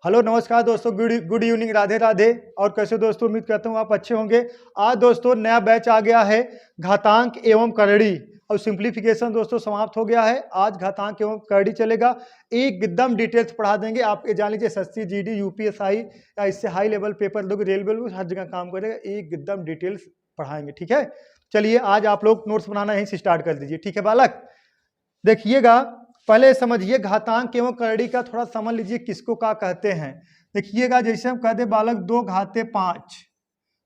Hello नमस्कार दोस्तों, good evening, Radhe Radhe. और कैसे दोस्तों, उम्मीद करता हूँ आप अच्छे होंगे। आज दोस्तों नया बैच आ गया है, घातांक एवं करड़ी और सिंप्लीफिकेशन दोस्तों समाप्त हो गया है। आज घातांक एवं करड़ी चलेगा, एकदम डिटेल्स पढ़ा देंगे। आप ये जान लीजिए एसएससी, जीडी, यूपीएसआई या इससे हाई लेवल पेपर दोगे, रेलवे में हर जगह काम करेगा, एकदम डिटेल्स पढ़ाएंगे। ठीक है, चलिए आज आप लोग नोट्स बनाना यहीं से स्टार्ट कर दीजिए। ठीक है बालक, देखिएगा पहले समझिए घातांक एवं करड़ी का थोड़ा समझ लीजिए किसको क्या कहते हैं। देखिएगा जैसे हम कहते बालक 2 घाते 5,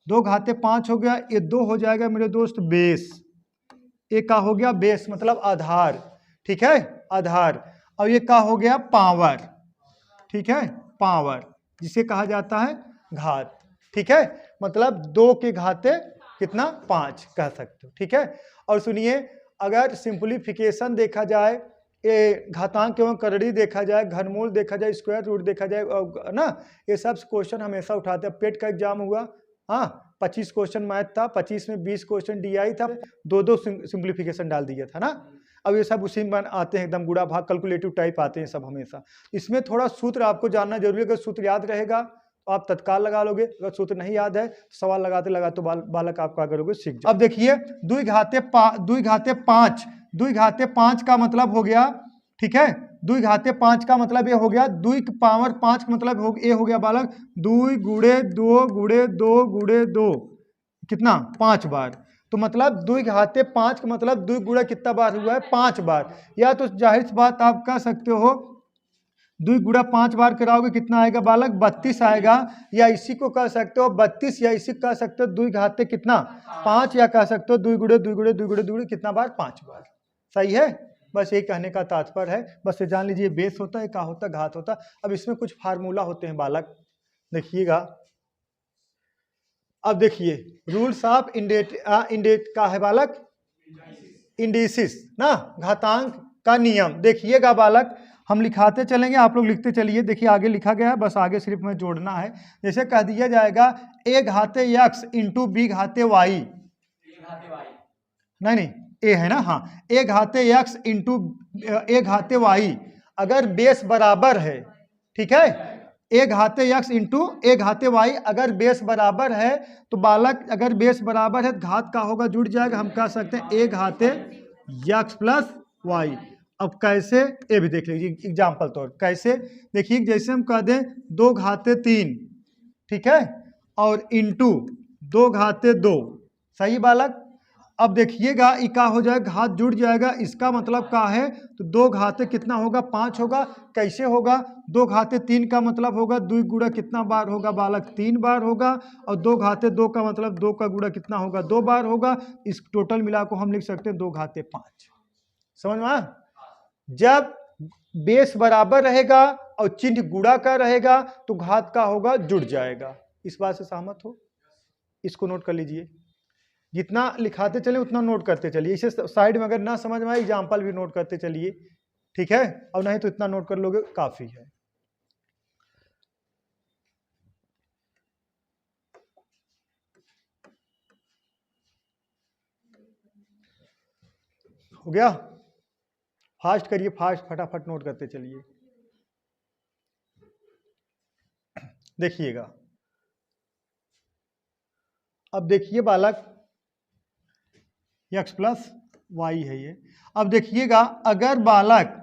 2 घाते 5 हो गया, ये 2 हो जाएगा मेरे दोस्त बेस, एक का हो गया बेस मतलब आधार। ठीक है, आधार। और ये का हो गया पावर। ठीक है, पावर जिसे कहा जाता है घात। ठीक है, मतलब 2 के घाते कितना 5 कह सकते हो। ठीक है, और सुनिए अगर सिंप्लीफिकेशन देखा जाए, ये घातांक एवं करड़ी देखा जाए, घनमूल देखा जाए, स्क्वायर रूट देखा जाए ना, ये सब क्वेश्चन हमेशा उठाते हैं। पेट का एग्जाम हुआ, हाँ 25 क्वेश्चन मैथ था, 25 में 20 क्वेश्चन डीआई था, 2-2 सिंप्लीफिकेशन डाल दिया था ना। अब ये सब उसी में आते हैं, एकदम गुड़ा भाग कैलकुलेटिव टाइप आते हैं सब हमेशा। इसमें थोड़ा सूत्र आपको जानना जरूरी है। अगर सूत्र याद रहेगा तो आप तत्काल लगा लोगे, अगर सूत्र नहीं याद है तो सवाल लगाते लगाते बालक आप क्या करोगे, सीख जाओ। अब देखिए 2 घाते 5, 2 घाते 5 का मतलब हो गया, ठीक है, 2 घाते 5 का मतलब ये हो गया, 2 की पावर 5 का मतलब ये हो गया बालक 2 गुणे 2 गुणे 2 गुणे 2 कितना 5 बार। तो मतलब 2 घाते 5 का मतलब 2 गुणा कितना बार हुआ है, 5 बार। या तो जाहिर सी बात आप कह सकते हो 2 गुणा 5 बार कराओगे कितना आएगा बालक, 32 आएगा। या इसी को कह सकते हो 32, या इसी को कह सकते हो 2 घाते कितना 5, या कह सकते हो 2 गुणे 2 गुणे 2 गुणे 2 गुणे कितना बार 5 बार। सही है, बस ये कहने का तात्पर्य है। बस ये जान लीजिए बेस होता है, क्या होता है, घात होता है। अब इसमें कुछ फार्मूला होते हैं बालक, देखिएगा। अब देखिए रूल्स ऑफ इंडेट का है बालक, इंडिसिस ना, घातांक का नियम। देखिएगा बालक, हम लिखाते चलेंगे, आप लोग लिखते चलिए। देखिए आगे लिखा गया है, बस आगे सिर्फ में जोड़ना है। जैसे कह दिया जाएगा a घाते x इंटू बी घाते y, नहीं ए है ना, हाँ a घाते x इंटू a घाते y अगर बेस बराबर है, ठीक है, a घाते x इंटू a घाते y अगर बेस बराबर है तो बालक अगर बेस बराबर है घात का होगा जुड़ जाएगा, हम कह सकते हैं a घाते x प्लस y। अब कैसे ये भी देख लीजिए एग्जाम्पल तौर कैसे। देखिए जैसे हम कह दें 2 घाते 3, ठीक है, और इंटू 2 घाते 2, सही बालक। अब देखिएगा इका हो जाएगा, घात जुड़ जाएगा, इसका मतलब क्या है, तो 2 घाते कितना होगा 5 होगा। कैसे होगा, 2 घाते 3 का मतलब होगा 2 गुणा कितना बार होगा बालक, 3 बार होगा। और 2 घाते 2 का मतलब 2 का गुणा कितना होगा, 2 बार होगा। इस टोटल मिला को हम लिख सकते हैं 2 घाते 5। समझ में आया? जब बेस बराबर रहेगा और चिन्ह गुणा का रहेगा तो घात का होगा जुड़ जाएगा। इस बात से सहमत हो? इसको नोट कर लीजिए, जितना लिखाते चले उतना नोट करते चलिए। इसे साइड में अगर ना समझ में आए एग्जाम्पल भी नोट करते चलिए, ठीक है, और नहीं तो इतना नोट कर लोगे काफी है। हो गया, फास्ट करिए, फास्ट फटाफट नोट करते चलिए। देखिएगा अब देखिए बालक x प्लस y है ये। अब देखिएगा अगर बालक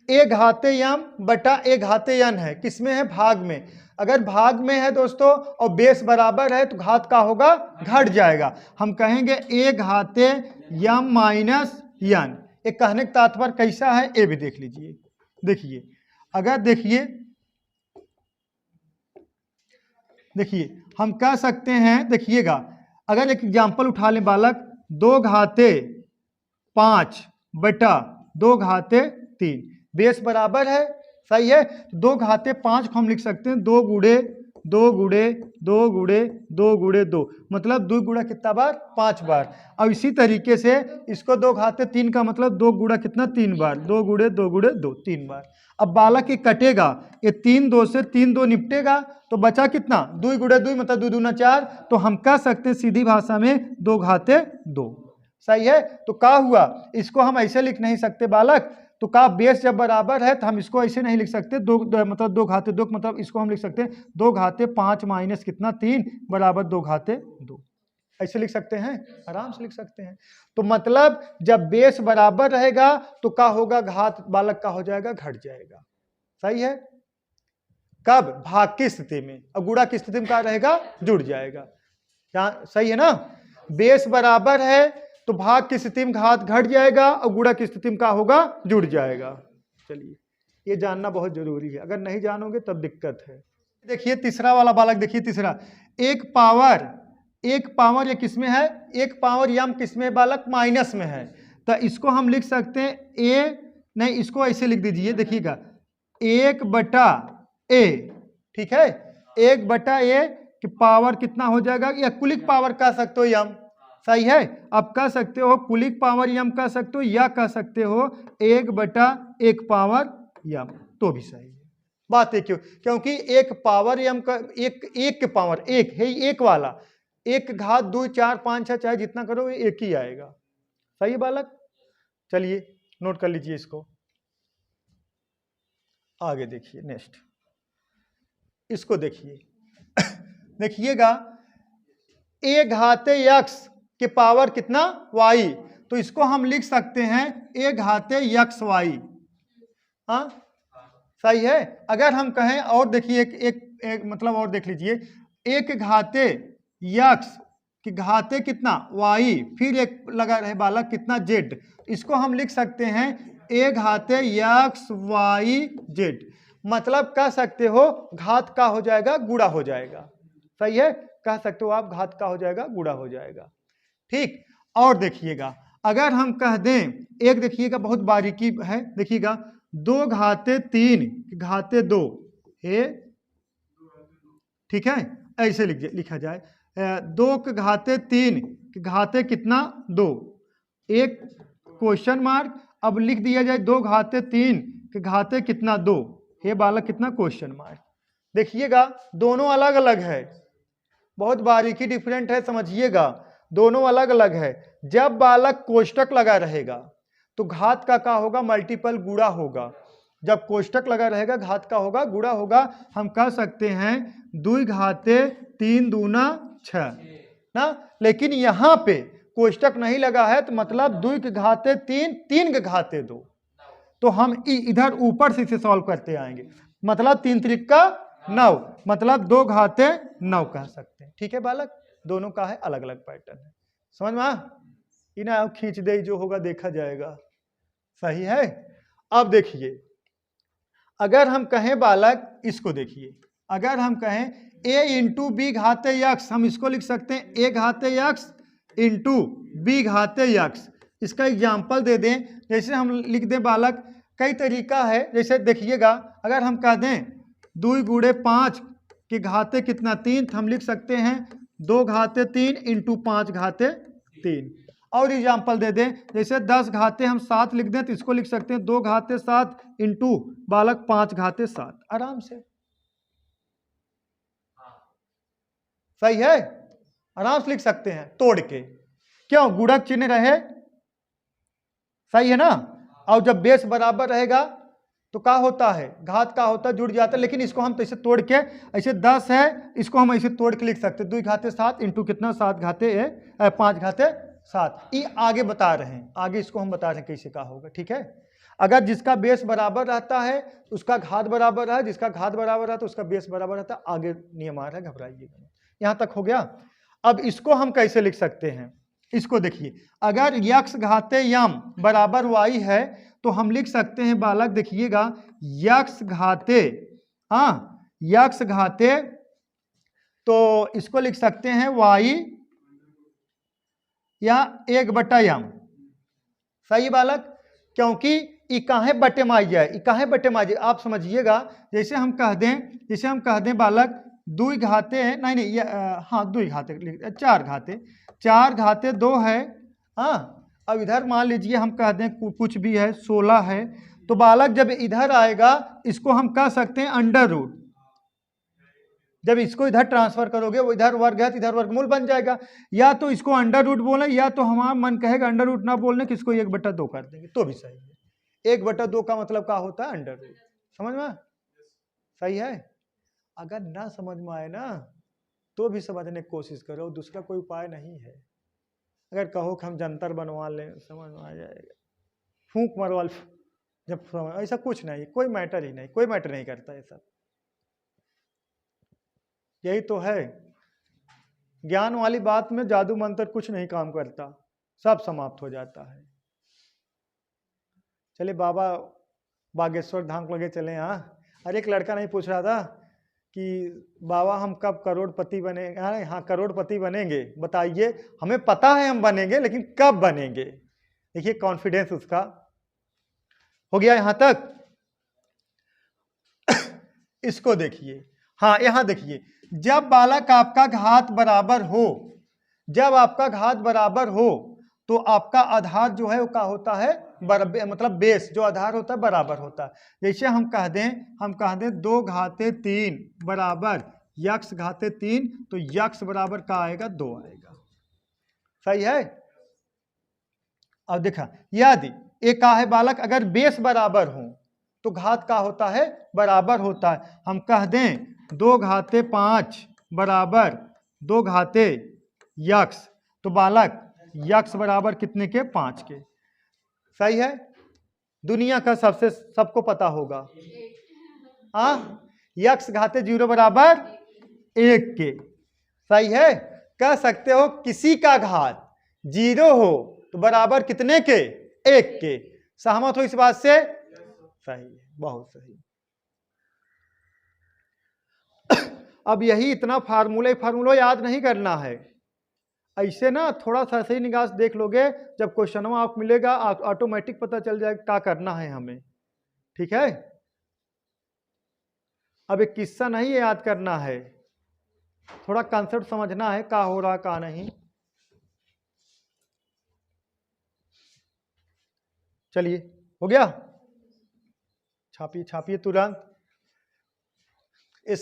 a घाते m बटा a घाते n है, किसमें है, भाग में। अगर भाग में है दोस्तों और बेस बराबर है तो घात का होगा घट जाएगा, हम कहेंगे a घाते m माइनस n। एक कहने का तात्पर्य कैसा है ये भी देख लीजिए। देखिए अगर देखिए हम कह सकते हैं, देखिएगा अगर एक एग्जाम्पल उठा लें बालक, 2 घाते 5 बटा 2 घाते 3, बेस बराबर है, सही है। 2 घाते 5 को हम लिख सकते हैं 2 गुणे 2 गुणे 2 गुणे 2 गुणे 2, मतलब 2 गुणा कितना बार 5 बार। अब इसी तरीके से इसको 2 घाते 3 का मतलब 2 गुणा कितना 3 बार, 2 गुणे 2 गुणे 2 3 बार। अब बालक ये कटेगा, ये 3 2 से 3 2 निपटेगा तो बचा कितना 2 गुणे 2 मतलब 2 दूना 4, तो हम कह सकते हैं सीधी भाषा में 2 घाते 2, सही है। तो क्या हुआ, इसको हम ऐसे लिख नहीं सकते बालक, तो का बेस जब बराबर है तो हम इसको ऐसे नहीं लिख सकते, मतलब 2 घाते 2, मतलब इसको हम लिख सकते हैं 2 घाते 5 माइनस कितना 3 बराबर 2 घाते 2, ऐसे लिख सकते हैं, आराम से लिख सकते हैं। तो मतलब जब बेस बराबर रहेगा तो क्या होगा, घात बालक का हो जाएगा, घट जाएगा। सही है। कब, भाग की स्थिति में, और गुणा की स्थिति में क्या रहेगा, जुड़ जाएगा। क्या सही है ना। बेस बराबर है तो भाग की स्थिति में घात घट जाएगा और गुणा की स्थिति में क्या होगा, जुड़ जाएगा। चलिए ये जानना बहुत जरूरी है, अगर नहीं जानोगे तब दिक्कत है। देखिए तीसरा वाला बालक, देखिए तीसरा, एक पावर ये किसमें है, एक पावर यम किसमें बालक, माइनस में है। तो इसको हम लिख सकते हैं ए, नहीं इसको ऐसे लिख दीजिए, देखिएगा 1/a, ठीक है, 1/a कि पावर कितना हो जाएगा, या कुलिक पावर कह सकते हो यम, सही है। अब कह सकते हो कुलिक पावर यम कह सकते हो, या कह सकते हो 1/1 पावर यम, तो भी सही है। बात है क्यों, क्योंकि एक पावर यम का एक के पावर एक है, एक वाला, एक घात 2 4 5 6 चाहे जितना करो एक ही आएगा। सही है बालक। चलिए नोट कर लीजिए इसको, आगे देखिए नेक्स्ट, इसको देखिए देखिएगा ए घाते यक्स के पावर कितना, वाई, तो इसको हम लिख सकते हैं ए घाते यक्स वाई। हाँ सही है। अगर हम कहें और देखिए एक मतलब और देख लीजिए, एक घाते यक्स कि घाते कितना वाई, फिर एक लगा रहे बालक कितना जेड, इसको हम लिख सकते हैं ए घाते यक्स वाई जेड। मतलब कह सकते हो घात का हो जाएगा, गुणा हो जाएगा। सही है, कह सकते हो आप घात का हो जाएगा, गुणा हो जाएगा। ठीक। और देखिएगा अगर हम कह दें, एक देखिएगा बहुत बारीकी है, देखिएगा 2 घाते 3 घाते 2 है, ठीक है, ऐसे लिखा जाए 2 के घाते 3 घाते कितना 2, एक क्वेश्चन मार्क, अब लिख दिया जाए 2 घाते 3 के घाते कितना 2, हे बालक कितना क्वेश्चन मार्क। देखिएगा दोनों अलग अलग है, बहुत बारीकी डिफरेंट है, समझिएगा दोनों अलग अलग है। जब बालक कोष्टक लगा रहेगा तो घात का क्या होगा, मल्टीपल गुणा होगा। जब कोष्टक लगा रहेगा घात का होगा, गुणा होगा। हम कह सकते हैं 2 घाते 3 दूना 6 ना, लेकिन यहां पे कोष्टक नहीं लगा है तो मतलब 2 के घाते 3 3 के घाते 2, तो हम इधर ऊपर से इसे सॉल्व करते आएंगे, मतलब 3 त्रिका 9, मतलब 2 घाते 9 कह सकते हैं। ठीक है बालक, दोनों का है अलग अलग पैटर्न है, समझ में इन्हें खींच दे, जो होगा देखा जाएगा। सही है। अब देखिए अगर हम कहें बालक, इसको देखिए, अगर हम कहें a इंटू बी घाते यक्स, हम इसको लिख सकते हैं a घाते यक्स इंटू बी घाते यक्स। इसका एग्जाम्पल दे दें, जैसे हम लिख दें बालक, कई तरीका है, जैसे देखिएगा अगर हम कह दें 2 गुणे 5 के घाते कितना 3, हम लिख सकते हैं 2 घाते 3 इंटू 5 घाते 3। और एग्जाम्पल दे दें, जैसे 10 घाते हम 7 लिख दें तो इसको लिख सकते हैं 2 घाते 7 इंटू बालक 5 घाते 7, आराम से। सही है, आराम से लिख सकते हैं तोड़ के, क्यों, गुणक चिन्ह रहे, सही है ना। और जब बेस बराबर रहेगा तो क्या होता है, घात का होता है, जुड़ जाता है। लेकिन इसको हम तो ऐसे तोड़ के, ऐसे 10 है, इसको हम ऐसे तोड़ के लिख सकते हैं 2 घाते 7 इंटू कितना 7 घाते 5 घाते 7। ये आगे बता रहे हैं, आगे इसको हम बता रहे हैं कैसे क्या होगा। ठीक है, अगर जिसका बेस बराबर रहता है उसका घात बराबर है, जिसका घात बराबर है तो उसका बेस बराबर रहता है। आगे नियम आ रहा है, घबराइएगा। यहां तक हो गया। अब इसको हम कैसे लिख सकते हैं, इसको देखिए, अगर यक्स घाते यम बराबर वाई है तो हम लिख सकते हैं बालक, देखिएगा यक्स घाते, यक्स घाते, तो इसको लिख सकते हैं वाई या 1/m। सही बालक, क्योंकि इकाहे बटे माई जाए, इकाहे बटे माई जाए, आप समझिएगा। जैसे हम कह दें बालक 2 घाते हैं, नहीं 2 घाते, 4 घाते 2 है। अब इधर मान लीजिए हम कह दें कुछ भी है 16 है, तो बालक जब इधर आएगा इसको हम कह सकते हैं अंडर रूट। जब इसको इधर ट्रांसफर करोगे, वो इधर वर्ग है तो इधर वर्गमूल बन जाएगा। या तो इसको अंडर रूट बोले, या तो हमारा मन कहेगा अंडर रूट ना बोलने कि इसको 1/2 कर देंगे, तो भी सही है। 1/2 का मतलब क्या होता है? Under root. समझ में? सही है। अगर ना समझ में आए ना तो भी समझने की कोशिश करो, दूसरा कोई उपाय नहीं है। अगर कहो कि हम जंतर बनवा लें, समझ में आ जाएगा, फूंक मरवा जब ऐसा कुछ नहीं, कोई मैटर ही नहीं, कोई मैटर नहीं करता ये सब। यही तो है, ज्ञान वाली बात में जादू मंत्र कुछ नहीं काम करता, सब समाप्त हो जाता है। चलिए बाबा बागेश्वर धाम लगे चले। हाँ, अरे एक लड़का नहीं पूछ रहा था कि बाबा हम कब करोड़पति बनेंगे? हाँ करोड़पति बनेंगे, बताइए। हमें पता है हम बनेंगे, लेकिन कब बनेंगे? देखिए कॉन्फिडेंस उसका हो गया यहां तक। इसको देखिए, हाँ यहां देखिए, जब बालक आपका घात बराबर हो, जब आपका घात बराबर हो तो आपका आधार जो है वो क्या होता है? मतलब बेस जो आधार होता है बराबर होता है। जैसे हम कह दें 2 घाते 3 बराबर यक्स घाते 3, तो यक्स बराबर क्या आएगा? 2 आएगा। सही है। अब देखा, यदि एक का है बालक, अगर बेस बराबर हो तो घात का होता है? बराबर होता है। हम कह दें 2 घाते 5 बराबर 2 घाते यक्स, तो बालक यक्स बराबर कितने के? 5 के। सही है। दुनिया का सबको पता होगा, हाँ, यक्स घाते 0 बराबर 1 के। सही है। कह सकते हो किसी का घात 0 हो तो बराबर कितने के? 1 के। सहमत हो इस बात से? सही है, बहुत सही। अब यही इतना फार्मूला याद नहीं करना है, ऐसे ना थोड़ा सा सही निगाह से देख लोगे, जब क्वेश्चन आपको मिलेगा ऑटोमेटिक पता चल जाएगा क्या करना है हमें। ठीक है। अब एक किस्सा नहीं याद करना है, थोड़ा कंसेप्ट समझना है क्या हो रहा क्या नहीं। चलिए हो गया, छापिए छापिए तुरंत। ये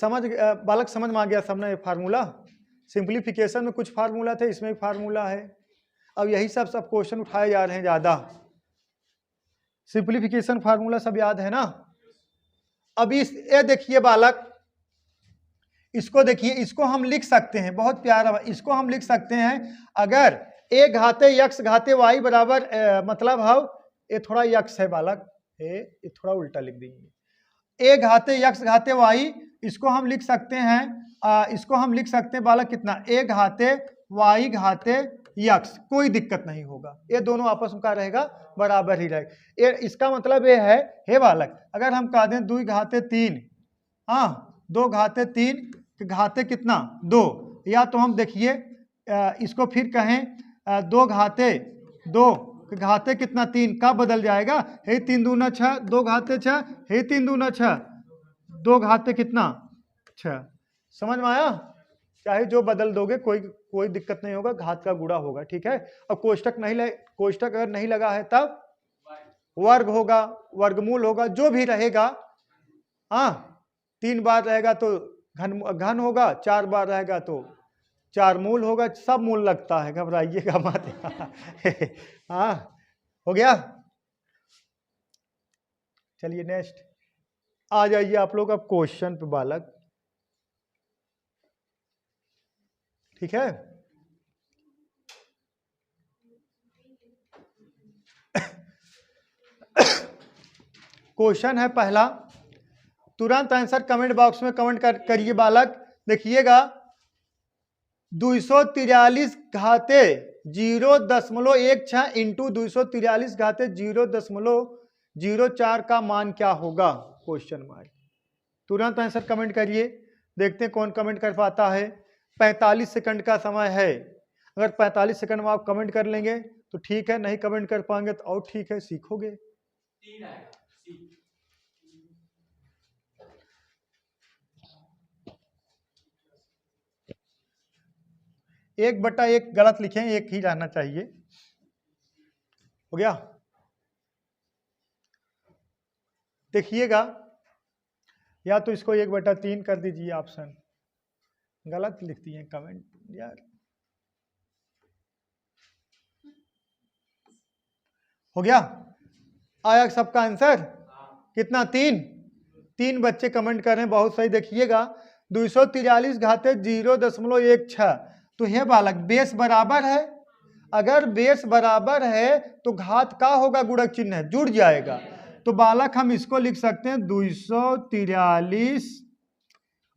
बालक समझ में आ गया सबने? ये फार्मूला सिंप्लीफिकेशन में कुछ फार्मूला थे, इसमें भी फार्मूला है। अब यही सब क्वेश्चन उठाए जा रहे हैं ज्यादा, सिंप्लीफिकेशन फार्मूला सब याद है ना। अब ये देखिए बालक, इसको देखिए, इसको हम लिख सकते हैं, बहुत प्यारा, इसको हम लिख सकते हैं, अगर a घाते यक्स घाते y बराबर मतलब है, ये थोड़ा यक्स है बालक, ये थोड़ा उल्टा लिख देंगे, a घाते यक्स घाते y, इसको हम लिख सकते हैं, इसको हम लिख सकते हैं बालक कितना? a घाते y घाते यक्स। कोई दिक्कत नहीं होगा, ये दोनों आपस में क्या रहेगा? बराबर ही रहेगा। इसका मतलब ये है, हे बालक, अगर हम कह दें 2 घाते 3, हाँ 2 घाते 3 घाते कितना? 2, या तो हम देखिए इसको फिर कहें 2 घाते 2 घाते कितना? 3 का बदल जाएगा, हे 3 दूना 6, 2 घाते 6, हे 3 दूना 6, 2 घाते कितना? 6। समझ में आया? चाहे जो बदल दोगे कोई दिक्कत नहीं होगा, घात का गुणा होगा। ठीक है। अब कोष्टक अगर नहीं लगा है तब वर्ग होगा, वर्गमूल होगा, जो भी रहेगा। हाँ, 3 बार रहेगा तो घन होगा, 4 बार रहेगा तो 4 मूल होगा, सब मूल लगता है, घबराइएगा मत। हाँ हो गया। चलिए नेक्स्ट आ जाइए आप लोग अब क्वेश्चन पे बालक। ठीक है। क्वेश्चन है पहला, तुरंत आंसर कमेंट बॉक्स में कमेंट करिए बालक। देखिएगा, 243 घाते 0.16 इंटू 243 घाते 0.04 का मान क्या होगा? Question mark. तुरंत आंसर कमेंट करिए, देखते हैं कौन कमेंट कर पाता है। 45 सेकंड का समय है, अगर 45 सेकंड में आप कमेंट कर लेंगे तो ठीक है, नहीं कमेंट कर पाएंगे तो और ठीक है, सीखोगे। 1/1 गलत लिखे, 1 ही रहना चाहिए। हो गया। देखिएगा, या तो इसको 1/3 कर दीजिए, ऑप्शन गलत लिख दिए कमेंट यार। हो गया। आया सबका आंसर? कितना? 3। 3 बच्चे कमेंट कर रहे हैं, बहुत सही। देखिएगा 243 घाते 0.16, तो हे बालक बेस बराबर है। अगर बेस बराबर है तो घात का होगा? गुणक चिन्ह है, जुड़ जाएगा। तो बालक हम इसको लिख सकते हैं 243,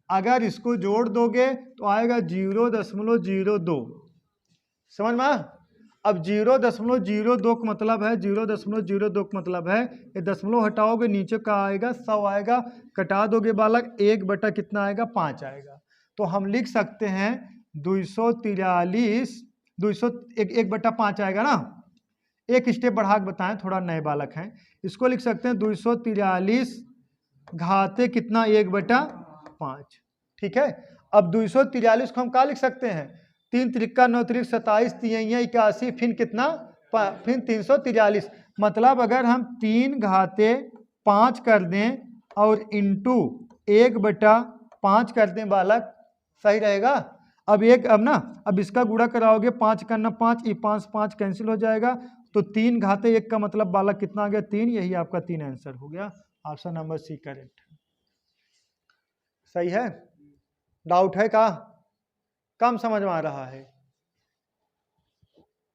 अगर इसको जोड़ दोगे तो आएगा 0.02। समझ में? अब 0.02 का मतलब है, 0.02 का मतलब है, ये दशमलव हटाओगे नीचे का आएगा 100 आएगा, कटा दोगे बालक 1 बटा कितना आएगा? 5 आएगा। तो हम लिख सकते हैं 243, 200 1 बटा 5 आएगा ना। एक स्टेप बढ़ा के बताएं, थोड़ा नए बालक हैं। इसको लिख सकते हैं 243 घाते कितना? 1 बटा 5। ठीक है। अब 243 को हम क्या लिख सकते हैं? 3 त्रिका 9 त्रिक 27, 3 81, फिर कितना? फिर 343। मतलब अगर हम 3 घाते 5 कर दें और इंटू 1 बटा 5 कर दें बालक, सही रहेगा। अब अब इसका गुणा कराओगे, 5 करना 5, ये 5 5 कैंसिल हो जाएगा, तो 3 घाते 1 का मतलब बालक कितना आ गया? 3। यही आपका 3 आंसर हो गया। Option number C correct. सही है। डाउट है का? कम समझ में आ रहा है?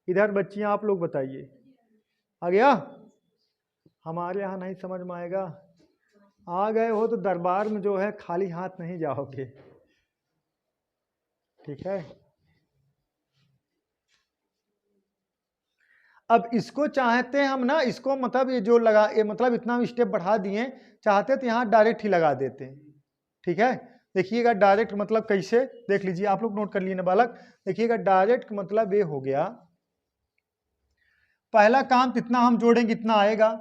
इधर बच्चियां आप लोग बताइए, आ गया? हमारे यहाँ नहीं समझ में आएगा। आ गए हो तो दरबार में जो है खाली हाथ नहीं जाओगे। ठीक है। अब इसको चाहते हैं हम ना, इसको मतलब ये जो लगा, ये मतलब इतना स्टेप बढ़ा दिए, चाहते तो यहाँ डायरेक्ट ही लगा देते हैं। ठीक है। देखिएगा डायरेक्ट मतलब कैसे, देख लीजिए आप लोग, नोट कर लिए ना बालक। देखिएगा डायरेक्ट मतलब ये हो गया, पहला काम कितना हम जोड़ेंगे इतना आएगा,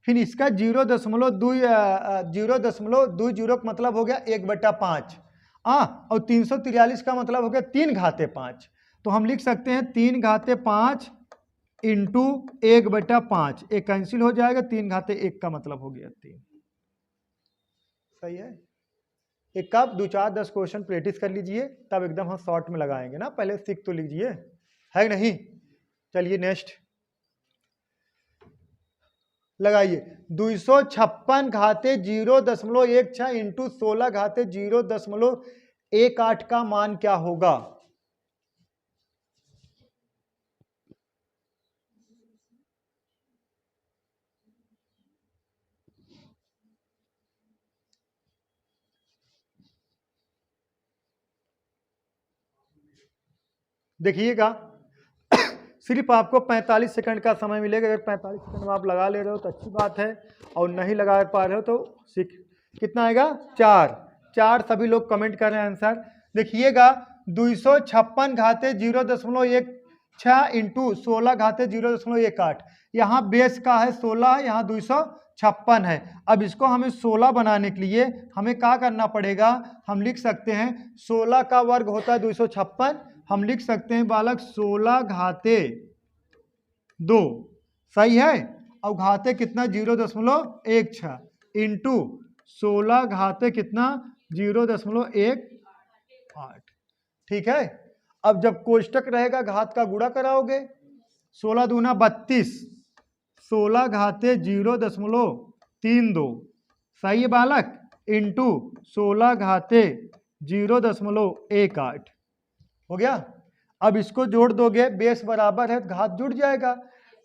फिर इसका 0.20 का मतलब हो गया 1 बटा 5, और 343 का मतलब हो गया 3 घाते 5। तो हम लिख सकते हैं 3 घाते 5 इंटू 1 बटा 5, एक कैंसिल हो जाएगा, 3 घाते 1 का मतलब हो गया 3। सही है। एक कप 2-4-10 क्वेश्चन प्रैक्टिस कर लीजिए, तब एकदम हम शॉर्ट में लगाएंगे ना, पहले सीख तो लीजिए, है नहीं। चलिए नेक्स्ट लगाइए। 256 घाते 0.16 इंटू 16 घाते 0.18 का मान क्या होगा? देखिएगा सिर्फ आपको 45 सेकंड का समय मिलेगा। अगर 45 सेकंड में आप लगा ले रहे हो तो अच्छी बात है, और नहीं लगा पा रहे हो तो कितना आएगा? 4। सभी लोग कमेंट कर रहे हैं आंसर। देखिएगा 256 घाते 0.16 इंटू 16 घाते 0.18, यहाँ बेस का है 16, यहाँ 256 है। अब इसको हमें 16 बनाने के लिए हमें क्या करना पड़ेगा? हम लिख सकते हैं 16 का वर्ग होता है 256, हम लिख सकते हैं बालक 16 घाते 2, सही है। और घाते कितना? 0.16 इंटू 16 घाते कितना? 0.18। ठीक है। अब जब कोष्टक रहेगा घात का गुणा कराओगे, 16 दूना 32, 16 घाते 0.32, सही है बालक, इंटू 16 घाते 0.18 हो गया। अब इसको जोड़ दोगे, बेस बराबर है, घात जुड़ जाएगा,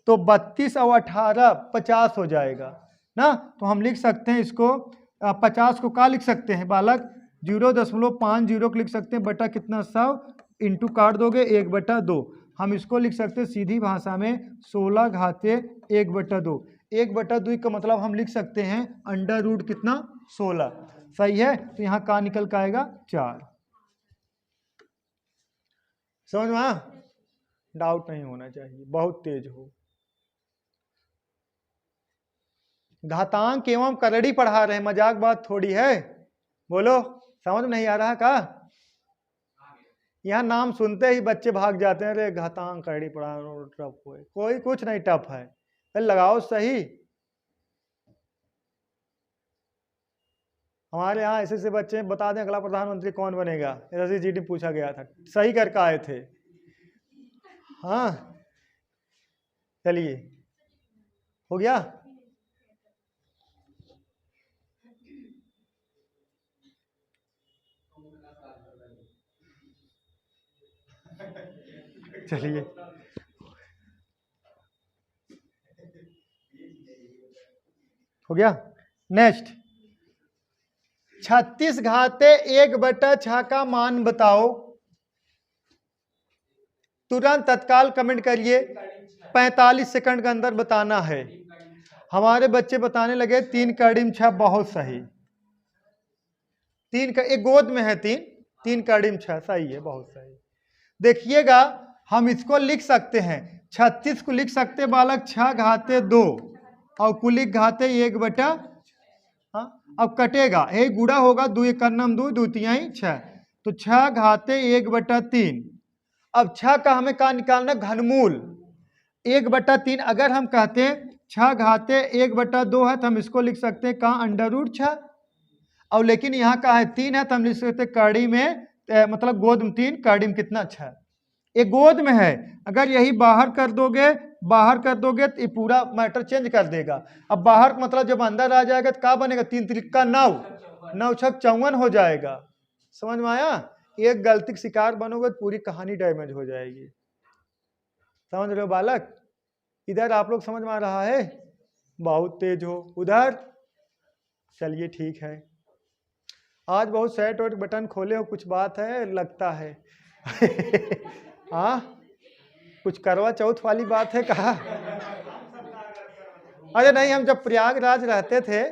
तो 32 और 18 50 हो जाएगा ना। तो हम लिख सकते हैं इसको 50 को क्या लिख सकते हैं बालक? 0.50 को लिख सकते हैं बटा कितना 100, इंटू काट दोगे 1 बटा 2। हम इसको लिख सकते हैं सीधी भाषा में 16 घाते 1 बटा 2। 1 बटा 2 का मतलब हम लिख सकते हैं अंडर रूट कितना? 16। सही है। तो यहाँ का निकल का आएगा 4। समझ में? डाउट नहीं होना चाहिए, बहुत तेज हो। घातांक एवं करड़ी पढ़ा रहे हैं, मजाक बात थोड़ी है। बोलो, समझ में नहीं आ रहा का? यहाँ नाम सुनते ही बच्चे भाग जाते हैं, अरे घातांक करड़ी पढ़ा, टफ हो। कोई कुछ नहीं टफ है, लगाओ सही। हमारे यहाँ ऐसे ऐसे बच्चे बता दें अगला प्रधानमंत्री कौन बनेगा, SSG में पूछा गया था, सही करके आए थे। हाँ चलिए, हो गया। चलिए हो गया। नेक्स्ट, 36 घाते 1/6 का मान बताओ। तुरंत तत्काल कमेंट करिए, 45 सेकंड के अंदर बताना है। हमारे बच्चे बताने लगे 3 कड़ीम 6, बहुत सही। एक गोद में है 3 कड़ीम 6, सही है, बहुत सही। देखिएगा हम इसको लिख सकते हैं, 36 को लिख सकते बालक 6 घाते 2 और कुलिक घाते 1/, हाँ अब कटेगा, ये गुड़ा होगा, 2 1 नम 2, 2 3 6, तो 6 घाते 1/3। अब 6 का हमें कहाँ निकालना, घनमूल 1/3। अगर हम कहते हैं 6 घाते 1/2 है तो हम इसको लिख सकते हैं कहाँ, √6। और लेकिन यहाँ का है 3 है तो हम लिख सकते हैं कड़ी में, मतलब गोद में 3, कड़ी में कितना 6। एक गोद में है, अगर यही बाहर कर दोगे तो ये पूरा मैटर चेंज कर देगा। अब बाहर मतलब जब अंदर आ जाएगा तो क्या बनेगा, 3 त्रिका 9, 9 6 54 हो जाएगा। समझ में आया? एक गलती का शिकार बनोगे तो पूरी कहानी डैमेज हो जाएगी। समझ रहे हो बालक? इधर आप लोग समझ में आ रहा है? बहुत तेज हो उधर। चलिए ठीक है, आज बहुत सेट और बटन खोले हो, कुछ बात है लगता है। हाँ कुछ करवा चौथ वाली बात है कहा? अरे नहीं, हम जब प्रयागराज रहते थे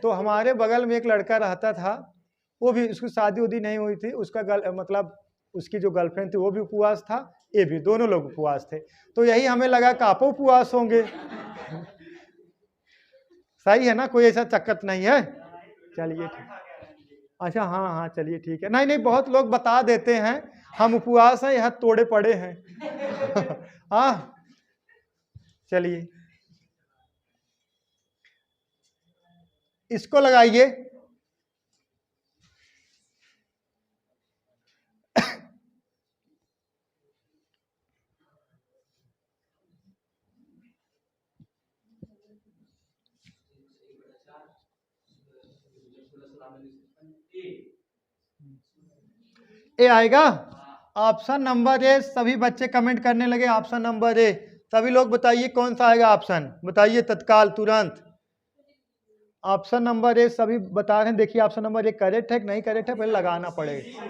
तो हमारे बगल में एक लड़का रहता था, वो भी, उसकी शादी उदी नहीं हुई थी, उसका मतलब उसकी जो गर्लफ्रेंड थी वो भी उपवास था, ये भी, दोनों लोग उपवास थे। तो यही हमें लगा कि आप उपवास होंगे। सही है ना, कोई ऐसा चक्कर नहीं है। चलिए ठीक, अच्छा हाँ हाँ चलिए ठीक है। नहीं नहीं, बहुत लोग बता देते हैं हम उपवास हैं, यह तोड़े पड़े हैं। हाँ चलिए इसको लगाइए। ए आएगा ऑप्शन नंबर ए। सभी बच्चे कमेंट करने लगे ऑप्शन नंबर ए। सभी लोग बताइए कौन सा आएगा ऑप्शन, बताइए तत्काल तुरंत। ऑप्शन नंबर ए सभी बता रहे हैं। देखिए ऑप्शन नंबर ए करेक्ट है कि नहीं करेक्ट है, पहले लगाना पड़ेगा।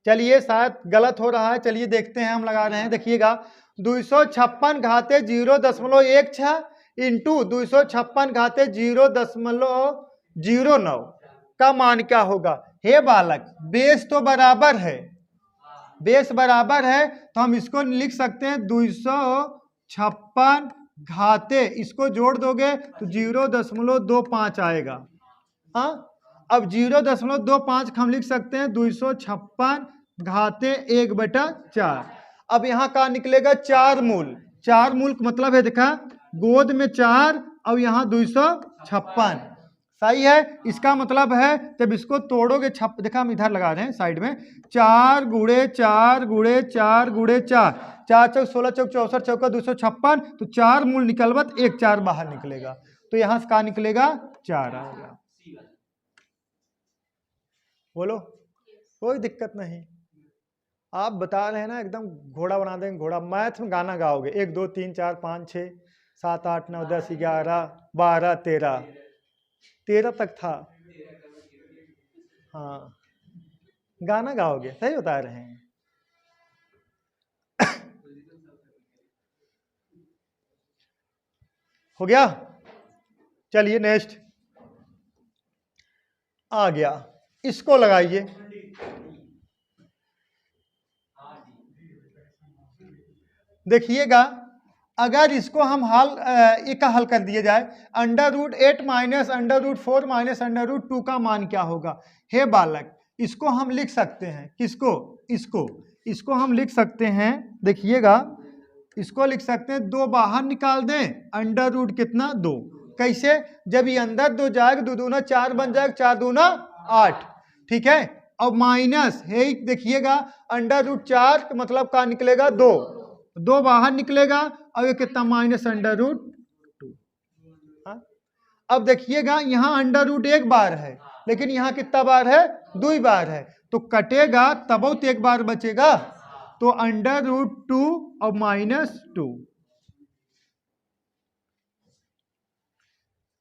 चलिए शायद गलत हो रहा है, चलिए देखते हैं, हम लगा रहे हैं। देखिएगा 256 घाते 0.16 इंटू 256 घाते 0.09 का मान क्या होगा? हे बालक, बेस तो बराबर है, बेस बराबर है तो हम इसको लिख सकते हैं 256 घाते, इसको जोड़ दोगे तो 0.25 आएगा। हाँ अब 0.25 हम लिख सकते हैं 256 घाते 1/4। अब यहाँ का निकलेगा 4 मूल। 4 मूल का मतलब है, देखा गोद में 4 और यहाँ 256, सही है। इसका मतलब है जब इसको तोड़ोगे, देखा हम इधर लगा रहे हैं साइड में, 4 गुणे 4 गुणे 4 गुणे 4, 4 चौक 16 चौक 64 चौका 256, तो 4 मूल निकलवत 1 4 बाहर निकलेगा, तो यहाँ से का निकलेगा 4 आएगा। बोलो, कोई दिक्कत नहीं। आप बता रहे हैं ना, एकदम घोड़ा बना देंगे घोड़ा। मैथ में गाना गाओगे, 1 2 3 4 5 6 7 8 9 10 11 12 13 तक था। हाँ गाना गाओगे, सही बता रहे हैं। हो गया। चलिए नेक्स्ट आ गया, इसको लगाइए। देखिएगा अगर इसको हम एक हल कर दिया जाए, √8 माइनस √4 माइनस √2 का मान क्या होगा? हे बालक, इसको हम लिख सकते हैं, किसको? इसको हम लिख सकते हैं। देखिएगा इसको लिख सकते हैं, 2 बाहर निकाल दें, √ कितना 2। कैसे? जब ये अंदर 2 जाएगा, 2 दूना 4 बन जाएगा, 4 दूना 8, ठीक है। और माइनस है, देखिएगा √4 मतलब का निकलेगा 2 बाहर निकलेगा, और ये कितना माइनस √2। अब देखिएगा यहाँ √ एक बार है, लेकिन यहाँ कितना बार है, 2 बार है, तो कटेगा तब तो एक बार बचेगा, तो √2 और -2।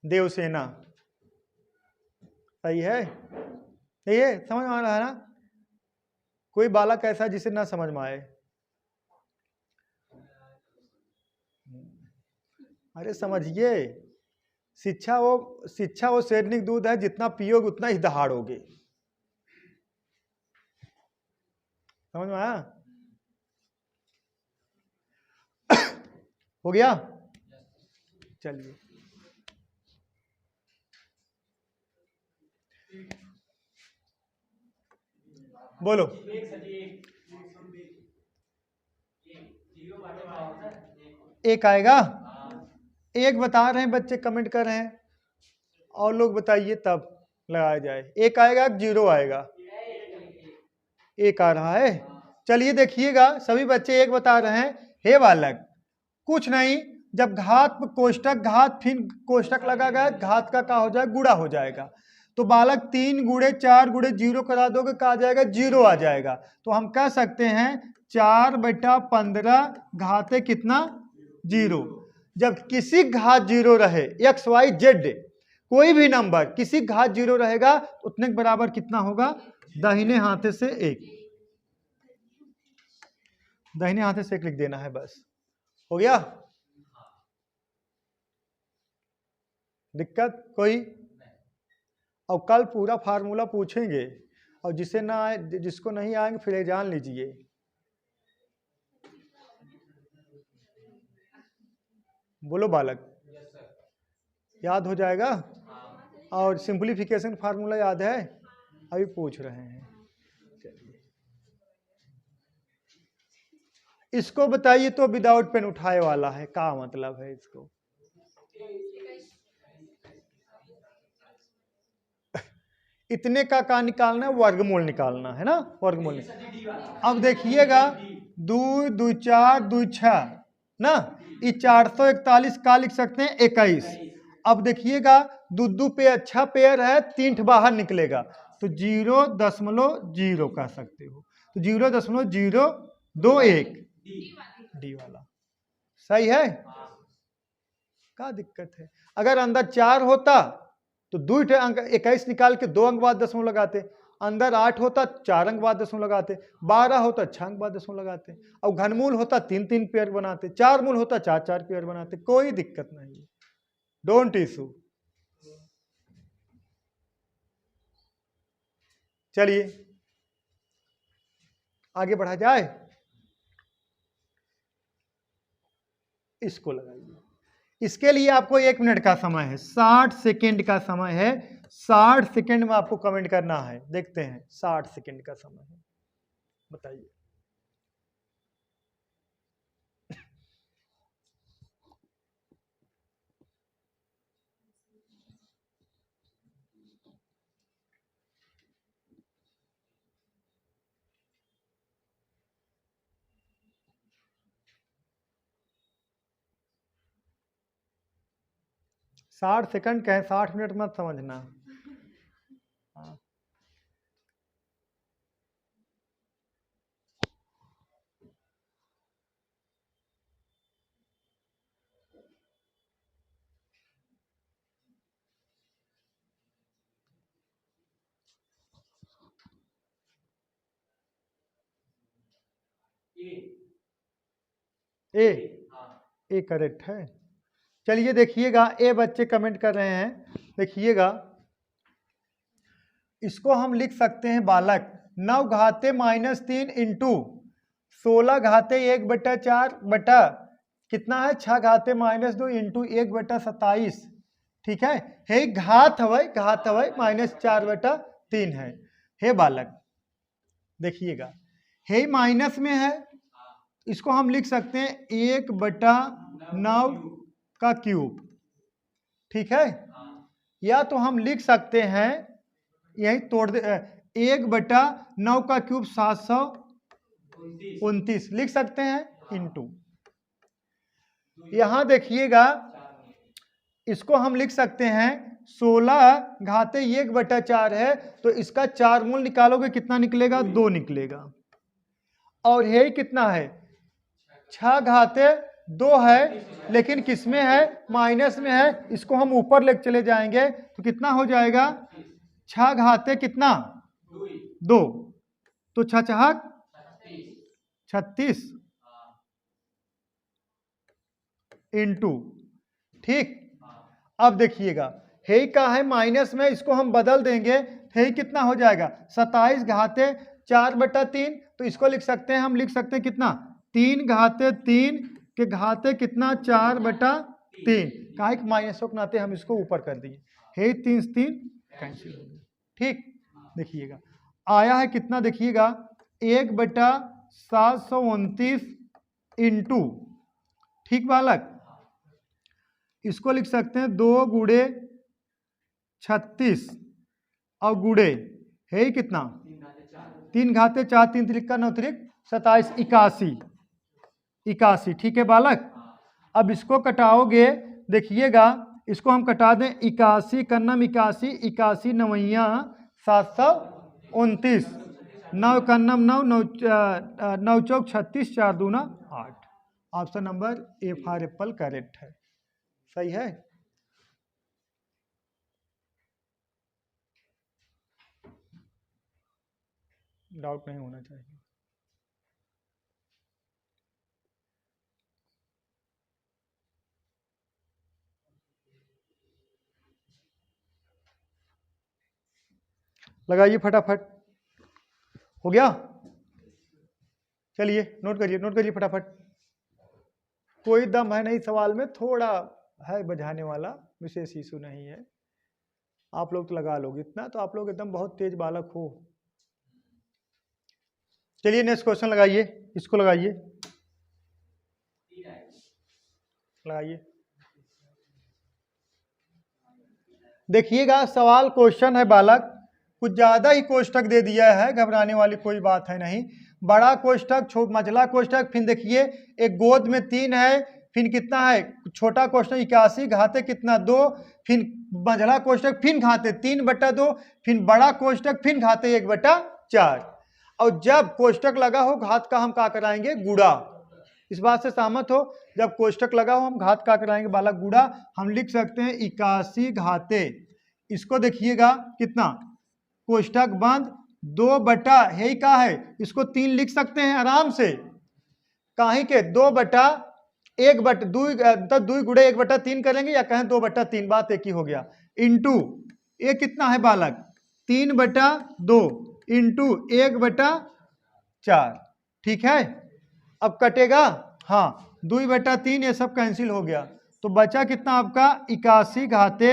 देवसेना, सही है, सही है, समझ में आ रहा है ना? कोई बालक ऐसा जिसे ना समझ में आए? अरे समझिए, शिक्षा वो सैनिक दूध है, जितना पियोगे उतना ही दहाड़ोगे। समझ में आया? हो गया, चलिए बोलो। एक आएगा, एक बता रहे हैं बच्चे, कमेंट कर रहे हैं, और लोग बताइए तब लगाया जाए। एक आएगा, 0 आएगा, एक आ रहा है। चलिए देखिएगा, सभी बच्चे एक बता रहे हैं। हे बालक, कुछ नहीं, जब घात कोष्टक, घात फिर कोष्टक लगा गया, घात का हो जाएगा, गुणा हो जाएगा, तो बालक 3 × 4 × 0 करा दोगे, क्या आ जाएगा, 0 आ जाएगा। तो हम कह सकते हैं 4/15 घाते कितना, 0। जब किसी घात 0 रहे, XYZ कोई भी नंबर किसी घात 0 रहेगा, उतने के बराबर कितना होगा, दाहिने हाथे से 1, दाहिने हाथे से 1 लिख देना है, बस हो गया। दिक्कत कोई? और कल पूरा फार्मूला पूछेंगे, और जिसे ना आए, जिसको नहीं आएंगे फिर जान लीजिए। बोलो बालक, याद हो जाएगा? और सिंपलीफिकेशन फार्मूला याद है? अभी पूछ रहे हैं, चलिए इसको बताइए। तो विदाउट पेन उठाए वाला है, क्या मतलब है इसको? इतने का निकालना है, वर्गमूल निकालना है ना, वर्गमूल निकालना। अब देखिएगा, 2 2 4 2 6 ना, ये 441 का लिख सकते हैं, 21। अब देखिएगा, 2 पे अच्छा पेयर है, 3 बाहर निकलेगा, तो 0.0 कह सकते हो, तो 0.021 डी वाला सही है। क्या दिक्कत है? अगर अंदर 4 होता तो 2 अंक 21 निकाल के 2 अंक बाद दशमलव लगाते, अंदर 8 होता 4 अंक बाद दशमलव लगाते, 12 होता 6 अंक बाद दशमलव लगाते, और घनमूल होता 3 पेयर बनाते, 4 मूल होता 4 पेयर बनाते, कोई दिक्कत नहीं है, डोंट इशू। चलिए आगे बढ़ा जाए, इसको लगाइए। इसके लिए आपको 1 मिनट का समय है, 60 सेकेंड का समय है, 60 सेकेंड में आपको कमेंट करना है। देखते हैं, 60 सेकेंड का समय है, बताइए। साठ सेकंड कहें, 60 मिनट मत समझना। हाँ। ए करेक्ट है। चलिए देखिएगा, ए बच्चे कमेंट कर रहे हैं, देखिएगा इसको हम लिख सकते हैं बालक, 9 घाते -3 इंटू 16 घाते 1/4 बटा कितना है, 6 घाते -2 इंटू 1/27, ठीक है। हे घात हवै -4/3 है। हे बालक देखिएगा, हे माइनस में है, इसको हम लिख सकते हैं 1/9 का क्यूब, ठीक है। या तो हम लिख सकते हैं, यही तोड़ दे, 1/9 का क्यूब 729 लिख सकते हैं, इंटू यहां देखिएगा, इसको हम लिख सकते हैं 16 घाते 1/4 है, तो इसका 4 मूल निकालोगे कितना निकलेगा? 2 निकलेगा। और ये कितना है? 6 घाते 2 है, लेकिन किस में है? माइनस में है। इसको हम ऊपर लेके चले जाएंगे तो कितना हो जाएगा? 6 घाते कितना? 2। तो 6 36 इंटू, ठीक। अब देखिएगा, हे का है माइनस में, इसको हम बदल देंगे, हे कितना हो जाएगा? 27 घाते 4/3। तो इसको लिख सकते हैं, हम लिख सकते हैं कितना? 3 घाते 3 के घाते कितना? 4/3। का एक माइनस के नाते हम इसको ऊपर कर दिए, हे 3 3 कैंसिल हो गया, ठीक। देखिएगा आया है कितना? देखिएगा 1/729 इंटू, ठीक बालक, इसको लिख सकते हैं 2 गुणे 36 और गुणे है कितना? 3 घाते 4, 3 त्रिक का 9 त्रिक 27, 81, ठीक है बालक। अब इसको कटाओगे, देखिएगा इसको हम कटा दें, 81 कन्नम 81, 81 नवैया 729, 9 कन्नम 9, 9 चौक 36, 4 दूना 8। Option number A for Apple correct है, सही है। डाउट नहीं होना चाहिए। लगाइए फटाफट, हो गया? चलिए नोट करिए फटाफट। कोई दम है नहीं सवाल में, थोड़ा है बझाने वाला, विशेष इशू नहीं है। आप लोग तो लगा लोगे इतना, तो आप लोग एकदम बहुत तेज बालक हो। चलिए नेक्स्ट क्वेश्चन लगाइए, इसको लगाइए, देखिएगा सवाल क्वेश्चन है बालक, कुछ ज्यादा ही कोष्टक दे दिया है, घबराने वाली कोई बात है नहीं। बड़ा कोष्टक, मझला कोष्टक, फिर देखिए एक गोद में 3 है, फिर कितना है? छोटा कोष्टक 81 घाते कितना? 2, फिर मझला कोष्टक फिर घाते 3/2, फिर बड़ा कोष्टक फिर घाते 1/4। और जब कोष्टक लगा हो घात का हम क्या कराएंगे? गुड़ा। इस बात से सहमत हो? जब कोष्टक लगा हो हम घात का कराएंगे बालक? गुड़ा। हम लिख सकते हैं 81 घाते, इसको देखिएगा कितना? कोष्टक बंद 2 बटा है का है, इसको 3 लिख सकते हैं आराम से, काहे के 2 गुणे 1/3 करेंगे, या कहें 2/3, बात एक ही हो गया। इंटू ये कितना है बालक? 3/2 इंटू 1/4, ठीक है। अब कटेगा, हाँ 2/3, ये सब कैंसिल हो गया, तो बचा कितना आपका? 81 घाते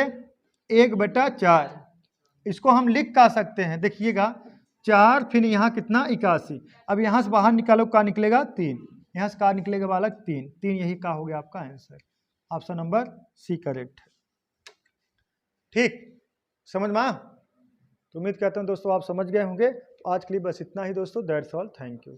1/4। इसको हम लिख का सकते हैं, देखिएगा 4, फिर यहाँ कितना? 81। अब यहाँ से बाहर निकालो, का निकलेगा? 3, यहाँ से का निकलेगा बालक? 3, 3 यही का हो गया आपका answer. Option number C correct है, ठीक। समझ में आया? तो उम्मीद करता हूँ दोस्तों आप समझ गए होंगे। तो आज के लिए बस इतना ही दोस्तों, दैट्स ऑल, थैंक यू।